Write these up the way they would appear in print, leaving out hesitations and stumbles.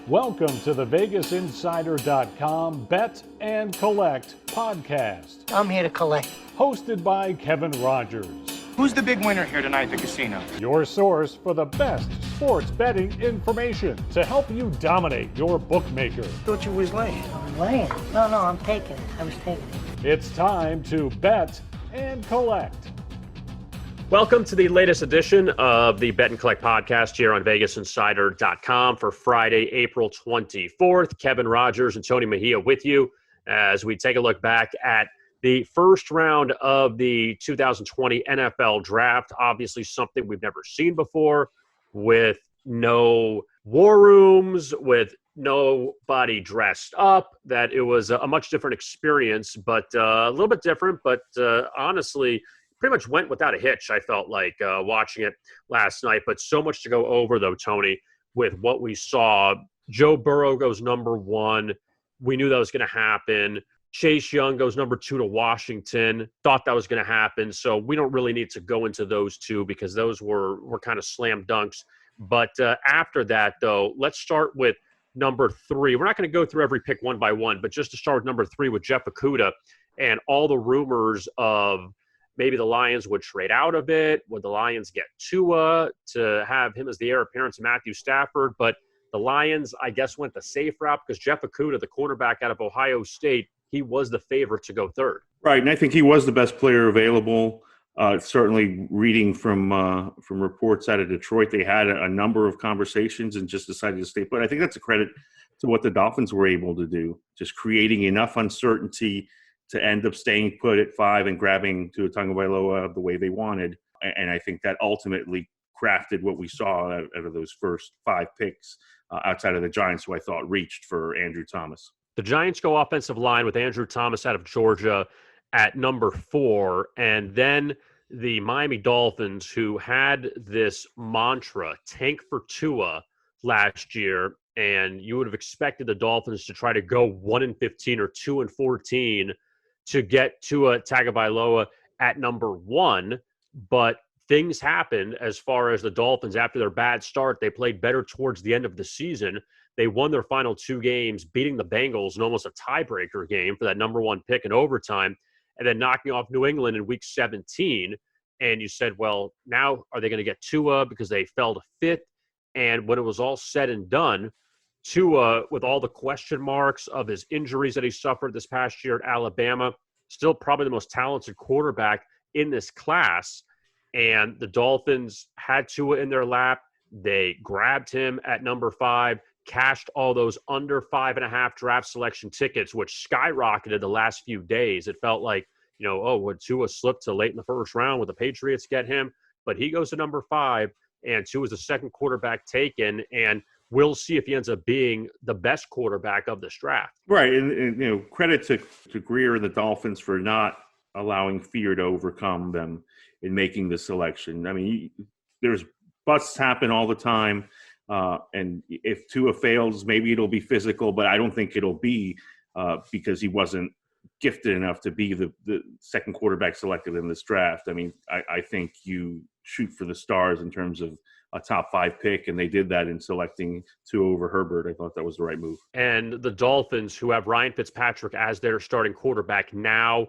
Welcome to the VegasInsider.com Bet and Collect podcast. I'm here to collect. Hosted by Kevin Rogers. Who's the big winner here tonight at the casino? Your source for the best sports betting information to help you dominate your bookmaker. Thought you was laying. I'm laying. No, I'm taking it. I was taking it. It's time to bet and collect. Welcome to the latest edition of the Bet and Collect podcast here on VegasInsider.com for Friday, April 24th. Kevin Rogers and Tony Mejia with you as we take a look back at the first round of the 2020 NFL Draft. Obviously something we've never seen before, with no war rooms, with nobody dressed up, that it was a much different experience, but a little bit different, but honestly, pretty much went without a hitch, I felt like, watching it last night. But so much to go over, though, Tony, with what we saw. Joe Burrow goes number one. We knew that was going to happen. Chase Young goes number two to Washington. Thought that was going to happen. So we don't really need to go into those two because those were kind of slam dunks. But after that, though, let's start with number three. We're not going to go through every pick one by one, but just to start with number three with Jeff Okudah and all the rumors of maybe the Lions would trade out of it. Would the Lions get Tua to have him as the heir apparent to Matthew Stafford? But the Lions, I guess, went the safe route because Jeff Okudah, the cornerback out of Ohio State, he was the favorite to go third. Right, and I think he was the best player available. Certainly reading from reports out of Detroit, they had a number of conversations and just decided to stay put. I think that's a credit to what the Dolphins were able to do, just creating enough uncertainty to end up staying put at 5 and grabbing Tua Tagovailoa the way they wanted. And I think that ultimately crafted what we saw out of those first 5 picks outside of the Giants, who I thought reached for Andrew Thomas. The Giants go offensive line with Andrew Thomas out of Georgia at number 4. And then the Miami Dolphins, who had this mantra, tank for Tua, last year. And you would have expected the Dolphins to try to go 1-15 or 2-14 to get Tua Tagovailoa at number 1, but things happened as far as the Dolphins. After their bad start, they played better towards the end of the season. They won their final 2 games, beating the Bengals in almost a tiebreaker game for that number 1 pick in overtime, and then knocking off New England in week 17. And you said, well, now are they going to get Tua because they fell to 5th? And when it was all said and done, Tua, with all the question marks of his injuries that he suffered this past year at Alabama, still probably the most talented quarterback in this class. And the Dolphins had Tua in their lap. They grabbed him at number 5, cashed all those under 5.5 draft selection tickets, which skyrocketed the last few days. It felt like, would Tua slip to late in the first round? Would the Patriots get him? But he goes to number 5, and Tua is the second quarterback taken. And we'll see if he ends up being the best quarterback of this draft. Right, and credit to Greer and the Dolphins for not allowing fear to overcome them in making the selection. I mean, there's busts happen all the time, and if Tua fails, maybe it'll be physical, but I don't think it'll be because he wasn't gifted enough to be the second quarterback selected in this draft. I mean, I think you shoot for the stars in terms of a top 5 pick, and they did that in selecting Tua over Herbert. I thought that was the right move. And the Dolphins, who have Ryan Fitzpatrick as their starting quarterback now,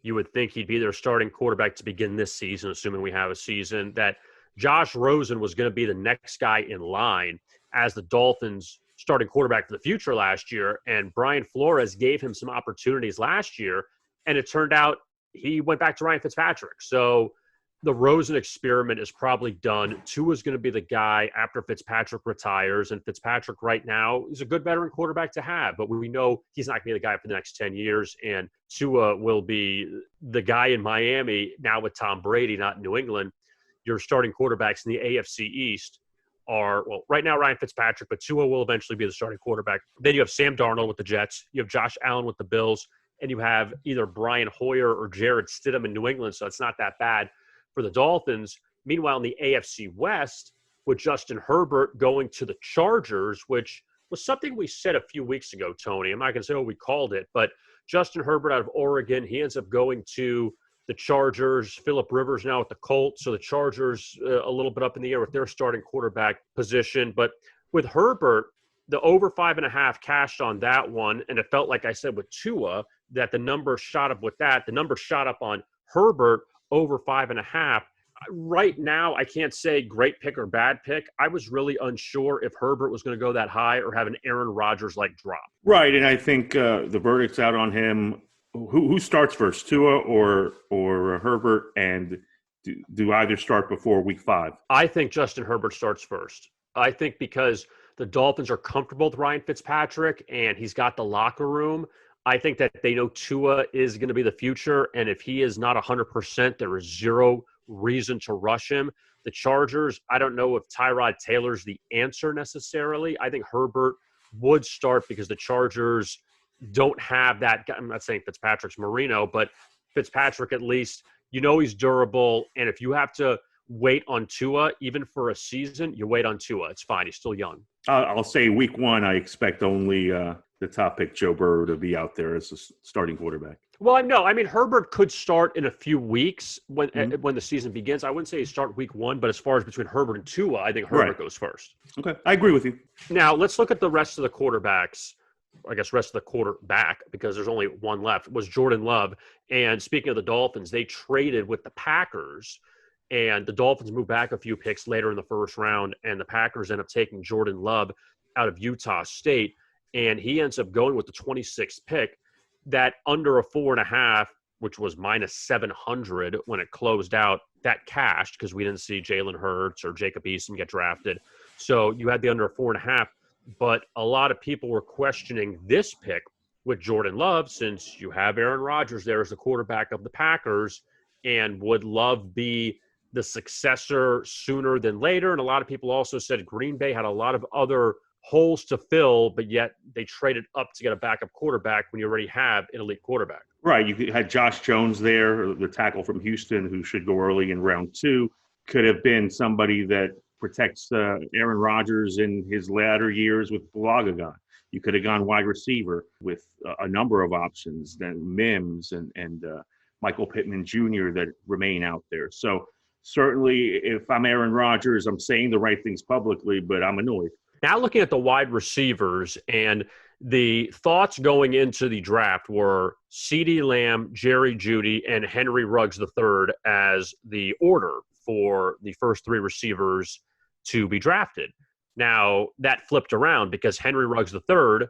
you would think he'd be their starting quarterback to begin this season, assuming we have a season, that Josh Rosen was going to be the next guy in line as the Dolphins starting quarterback for the future last year. And Brian Flores gave him some opportunities last year, and it turned out he went back to Ryan Fitzpatrick. So the Rosen experiment is probably done. Tua is going to be the guy after Fitzpatrick retires, and Fitzpatrick right now is a good veteran quarterback to have, but we know he's not going to be the guy for the next 10 years, and Tua will be the guy in Miami now with Tom Brady, not New England. Your starting quarterbacks in the AFC East are, well, right now Ryan Fitzpatrick, but Tua will eventually be the starting quarterback. Then you have Sam Darnold with the Jets, you have Josh Allen with the Bills, and you have either Brian Hoyer or Jarrett Stidham in New England, so it's not that bad for the Dolphins. Meanwhile, in the AFC West, with Justin Herbert going to the Chargers, which was something we said a few weeks ago, Tony. I'm not going to say what we called it, but Justin Herbert out of Oregon, he ends up going to the Chargers. Phillip Rivers now at the Colts. So the Chargers a little bit up in the air with their starting quarterback position. But with Herbert, the over 5.5 cashed on that one. And it felt like I said with Tua that the number shot up with that. The number shot up on Herbert over 5.5. Right now, I can't say great pick or bad pick. I was really unsure if Herbert was going to go that high or have an Aaron Rodgers-like drop. Right, and I think the verdict's out on him. Who starts first, Tua or Herbert, and do either start before week 5? I think Justin Herbert starts first. I think because the Dolphins are comfortable with Ryan Fitzpatrick and he's got the locker room, I think that they know Tua is going to be the future, and if he is not 100%, there is zero reason to rush him. The Chargers, I don't know if Tyrod Taylor's the answer necessarily. I think Herbert would start because the Chargers don't have that guy. I'm not saying Fitzpatrick's Marino, but Fitzpatrick, at least, he's durable. And if you have to wait on Tua, even for a season, you wait on Tua. It's fine. He's still young. I'll say week 1, I expect only the top pick, Joe Burrow, to be out there as a starting quarterback. Well, I mean, Herbert could start in a few weeks when the season begins. I wouldn't say he start week 1, but as far as between Herbert and Tua, I think Herbert goes first. Okay, I agree with you. Now, let's look at the rest of the quarterbacks. I guess rest of the quarterback, because there's only one left, was Jordan Love. And speaking of the Dolphins, they traded with the Packers, and the Dolphins moved back a few picks later in the first round, and the Packers end up taking Jordan Love out of Utah State, and he ends up going with the 26th pick. That under a 4.5, which was minus 700 when it closed out, that cashed because we didn't see Jalen Hurts or Jacob Eason get drafted. So you had the under a 4.5, but a lot of people were questioning this pick with Jordan Love, since you have Aaron Rodgers there as the quarterback of the Packers, and would Love be the successor sooner than later? And a lot of people also said Green Bay had a lot of other holes to fill, but yet they traded up to get a backup quarterback when you already have an elite quarterback. Right. You had Josh Jones there, the tackle from Houston, who should go early in round 2. Could have been somebody that protects Aaron Rodgers in his latter years with Blagagon. You could have gone wide receiver with a number of options, then Mims and Michael Pittman Jr. that remain out there. So certainly if I'm Aaron Rodgers, I'm saying the right things publicly, but I'm annoyed. Now looking at the wide receivers, and the thoughts going into the draft were CeeDee Lamb, Jerry Jeudy, and Henry Ruggs III as the order for the first 3 receivers to be drafted. Now, that flipped around because Henry Ruggs III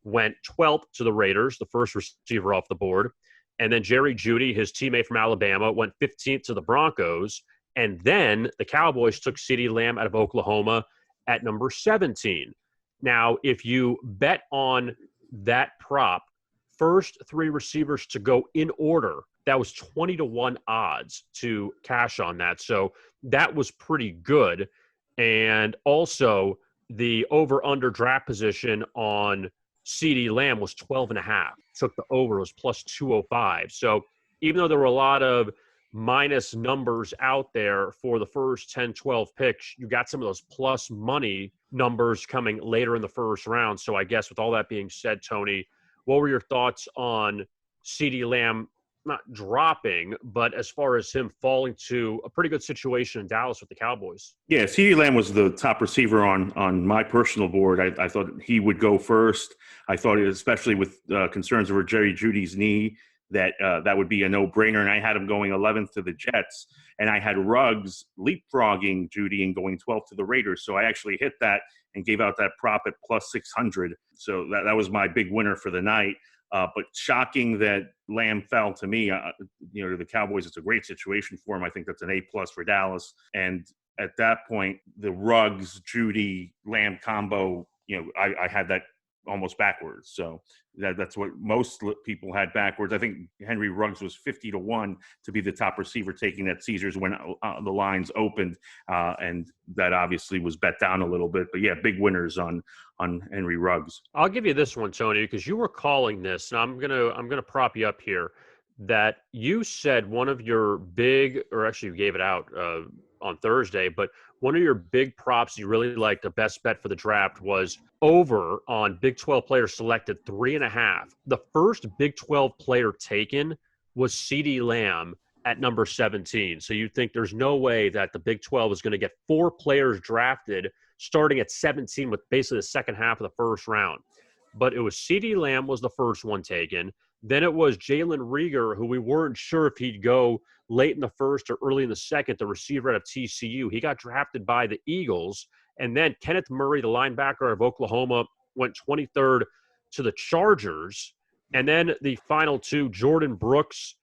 went 12th to the Raiders, the first receiver off the board. And then Jerry Jeudy, his teammate from Alabama, went 15th to the Broncos. And then the Cowboys took CeeDee Lamb out of Oklahoma at number 17. Now, if you bet on that prop, first 3 receivers to go in order, that was 20-1 odds to cash on that. So that was pretty good. And also the over-under draft position on CeeDee Lamb was 12.5. Took the over, was plus 205. So even though there were a lot of minus numbers out there for the first 10, 12 picks, you got some of those plus money numbers coming later in the first round. So I guess with all that being said, Tony, what were your thoughts on CeeDee Lamb not dropping, but as far as him falling to a pretty good situation in Dallas with the Cowboys? Yeah, CeeDee Lamb was the top receiver on my personal board. I thought he would go first. I thought, especially with concerns over Jerry Jeudy's knee, that would be a no-brainer. And I had him going 11th to the Jets, and I had Ruggs leapfrogging Jeudy and going 12th to the Raiders. So I actually hit that and gave out that prop at plus 600. So that was my big winner for the night. But shocking that Lamb fell to me. To the Cowboys, it's a great situation for him. I think that's an A+ for Dallas. And at that point, the Ruggs, Jeudy, Lamb combo, I had that almost backwards. So that's what most people had backwards. I think Henry Ruggs was 50-1 to be the top receiver taking that Caesars when the lines opened, and that obviously was bet down a little bit. But yeah, big winners on Henry Ruggs. I'll give you this one, Tony, because you were calling this, and I'm gonna prop you up here, that you said one of your big, or actually you gave it out on Thursday, but one of your big props you really liked, the best bet for the draft, was over on Big 12 players selected 3.5. The first Big 12 player taken was CeeDee Lamb at number 17. So you think there's no way that the Big 12 is going to get 4 players drafted starting at 17 with basically the second half of the first round. But it was CeeDee Lamb was the first one taken. Then it was Jalen Reagor, who we weren't sure if he'd go late in the first or early in the second, the receiver out of TCU. He got drafted by the Eagles. And then Kenneth Murray, the linebacker out of Oklahoma, went 23rd to the Chargers. And then the final two, Jordan Brooks,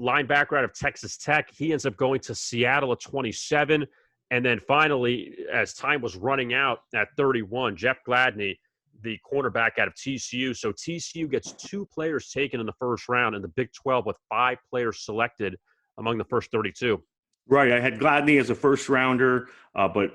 linebacker out of Texas Tech, he ends up going to Seattle at 27. And then finally, as time was running out at 31, Jeff Gladney, the cornerback out of TCU. So TCU gets 2 players taken in the first round, and the Big 12 with 5 players selected among the first 32. Right. I had Gladney as a first rounder, but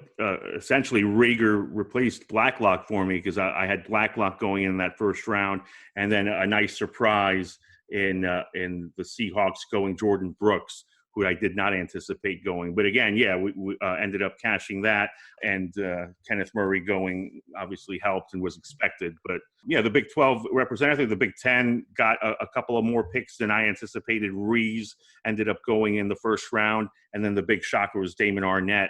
essentially Reagor replaced Blacklock for me because I had Blacklock going in that first round, and then a nice surprise in the Seahawks going Jordan Brooks, who I did not anticipate going. But again, yeah, we ended up cashing that, and Kenneth Murray going obviously helped and was expected. But yeah, the Big 12 representative, the Big 10 got a couple of more picks than I anticipated. Rees ended up going in the first round, and then the big shocker was Damon Arnett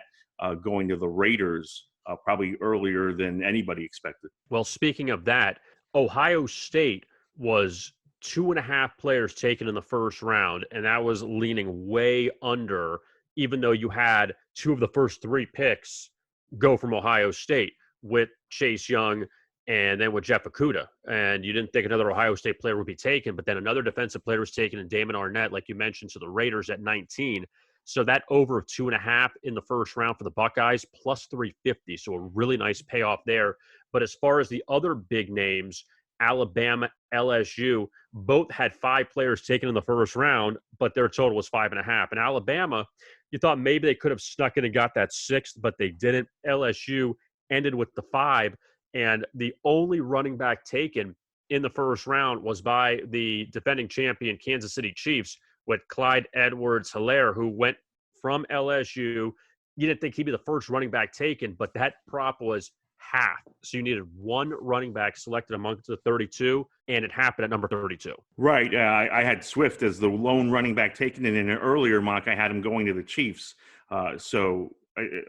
going to the Raiders probably earlier than anybody expected. Well, speaking of that, Ohio State was 2.5 players taken in the first round, and that was leaning way under, even though you had 2 of the first 3 picks go from Ohio State with Chase Young and then with Jeff Okudah. And you didn't think another Ohio State player would be taken, but then another defensive player was taken in Damon Arnett, like you mentioned, to the Raiders at 19. So that over of 2.5 in the first round for the Buckeyes, plus 350. So a really nice payoff there. But as far as the other big names, Alabama, LSU, both had 5 players taken in the first round, but their total was 5.5. And Alabama, you thought maybe they could have snuck in and got that 6th, but they didn't. LSU ended with the 5, and the only running back taken in the first round was by the defending champion Kansas City Chiefs with Clyde Edwards-Helaire, who went from LSU. You didn't think he'd be the first running back taken, but that prop was half. So you needed 1 running back selected amongst the 32, and it happened at number 32. Right. I had Swift as the lone running back taken, and in an earlier mock, I had him going to the Chiefs.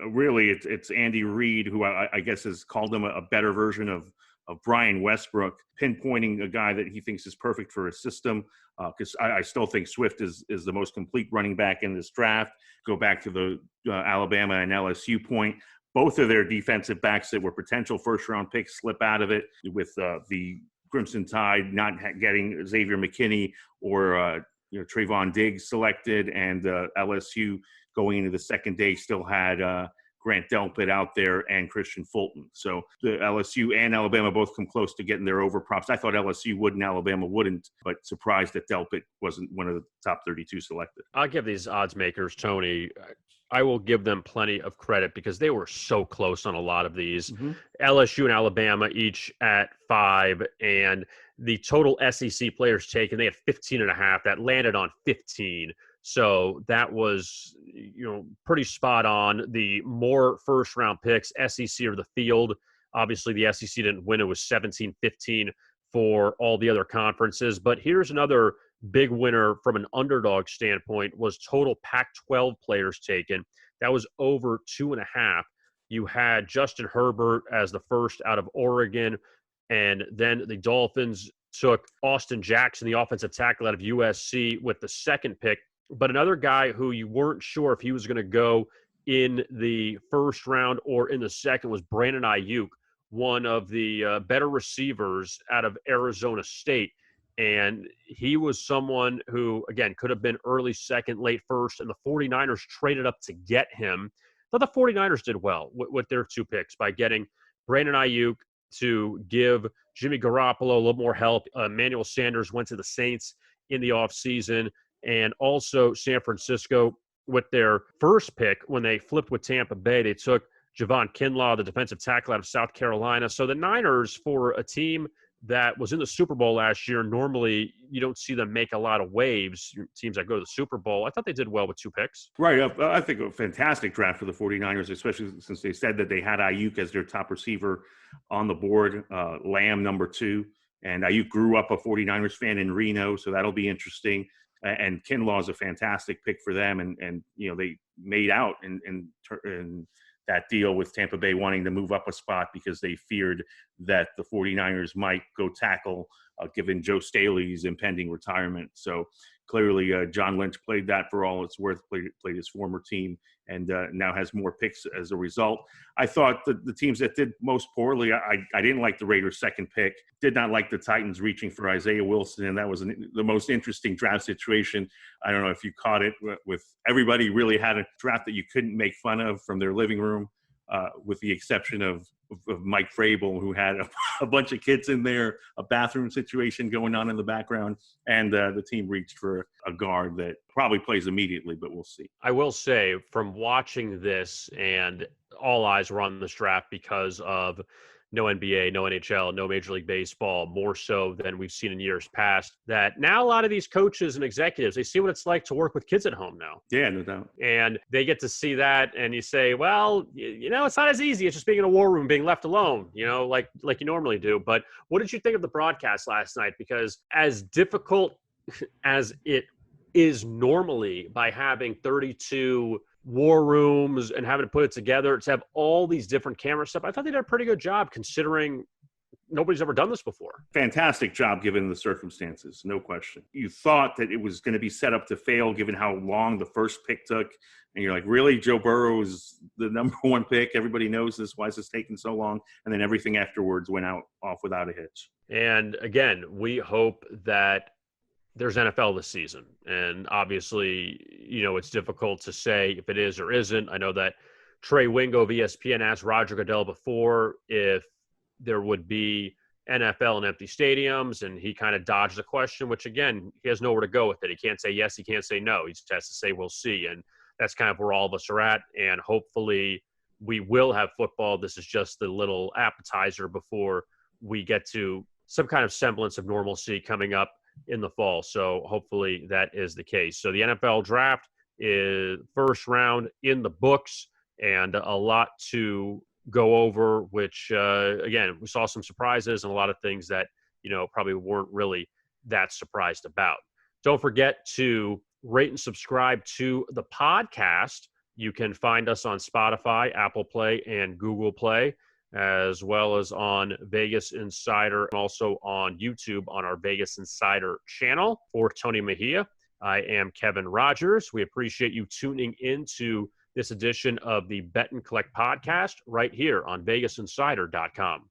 Really, it's Andy Reid, who I guess has called him a better version of Brian Westbrook, pinpointing a guy that he thinks is perfect for his system. Because I still think Swift is the most complete running back in this draft. Go back to the Alabama and LSU point. Both of their defensive backs that were potential first-round picks slip out of it, with the Crimson Tide not getting Xavier McKinney or Trayvon Diggs selected, and LSU going into the second day still had Grant Delpit out there and Christian Fulton. So the LSU and Alabama both come close to getting their over props. I thought LSU would and Alabama wouldn't, but surprised that Delpit wasn't one of the top 32 selected. I'll give these odds makers, Tony, I will give them plenty of credit because they were so close on a lot of these. Mm-hmm. LSU and Alabama each at 5, and the total SEC players taken, they had 15.5. That landed on 15. So that was, pretty spot on. The more first-round picks, SEC or the field. Obviously, the SEC didn't win. It was 17-15 for all the other conferences. But here's another big winner from an underdog standpoint was total Pac-12 players taken. That was over 2.5. You had Justin Herbert as the first out of Oregon, and then the Dolphins took Austin Jackson, the offensive tackle out of USC, with the second pick. But another guy who you weren't sure if he was going to go in the first round or in the second was Brandon Ayuk, one of the better receivers out of Arizona State. And he was someone who, again, could have been early second, late first, and the 49ers traded up to get him. I thought the 49ers did well with their 2 picks by getting Brandon Ayuk to give Jimmy Garoppolo a little more help. Emmanuel Sanders went to the Saints in the offseason, and also San Francisco with their first pick when they flipped with Tampa Bay. They took Javon Kinlaw, the defensive tackle out of South Carolina. So the Niners, for a team that was in the Super Bowl last year, normally you don't see them make a lot of waves, teams that go to the Super Bowl. I thought they did well with 2 picks. Right. I think a fantastic draft for the 49ers, especially since they said that they had Ayuk as their top receiver on the board, Lamb number 2. And Ayuk grew up a 49ers fan in Reno, so that'll be interesting. And Kinlaw is a fantastic pick for them. And they made out in that deal with Tampa Bay wanting to move up a spot because they feared that the 49ers might go tackle given Joe Staley's impending retirement. So clearly John Lynch played that for all it's worth, played his former team, and now has more picks as a result. I thought the teams that did most poorly, I didn't like the Raiders' second pick, did not like the Titans reaching for Isaiah Wilson, and that was the most interesting draft situation. I don't know if you caught it, with everybody really had a draft that you couldn't make fun of from their living room, with the exception of Mike Vrabel, who had a bunch of kids in there, a bathroom situation going on in the background, and the team reached for a guard that probably plays immediately, but we'll see. I will say, from watching this, and all eyes were on this draft because of no NBA, no NHL, no Major League Baseball, more so than we've seen in years past, that now a lot of these coaches and executives, they see what it's like to work with kids at home now. Yeah, no doubt. And they get to see that, and you say, well, it's not as easy. It's just being in a war room, being left alone, like you normally do. But what did you think of the broadcast last night? Because as difficult as it is normally, by having 32 war rooms and having to put it together, to have all these different camera stuff, I thought they did a pretty good job considering nobody's ever done this before. Fantastic job given the circumstances, no question. You thought that it was going to be set up to fail given how long the first pick took. And you're like, really? Joe Burrow is the number one pick. Everybody knows this. Why is this taking so long? And then everything afterwards went off without a hitch. And again, we hope that there's NFL this season. And obviously, it's difficult to say if it is or isn't. I know that Trey Wingo of ESPN asked Roger Goodell before if there would be NFL in empty stadiums, and he kind of dodged the question, which, again, he has nowhere to go with it. He can't say yes, he can't say no. He just has to say we'll see. And that's kind of where all of us are at. And hopefully we will have football. This is just the little appetizer before we get to some kind of semblance of normalcy coming up in the fall. So hopefully that is the case. So the NFL draft is first round in the books, and a lot to go over, which again, we saw some surprises and a lot of things that, probably weren't really that surprised about. Don't forget to rate and subscribe to the podcast. You can find us on Spotify, Apple Play, and Google Play, as well as on Vegas Insider, and also on YouTube on our Vegas Insider channel. For Tony Mejia, I am Kevin Rogers. We appreciate you tuning into this edition of the Bet and Collect podcast right here on VegasInsider.com.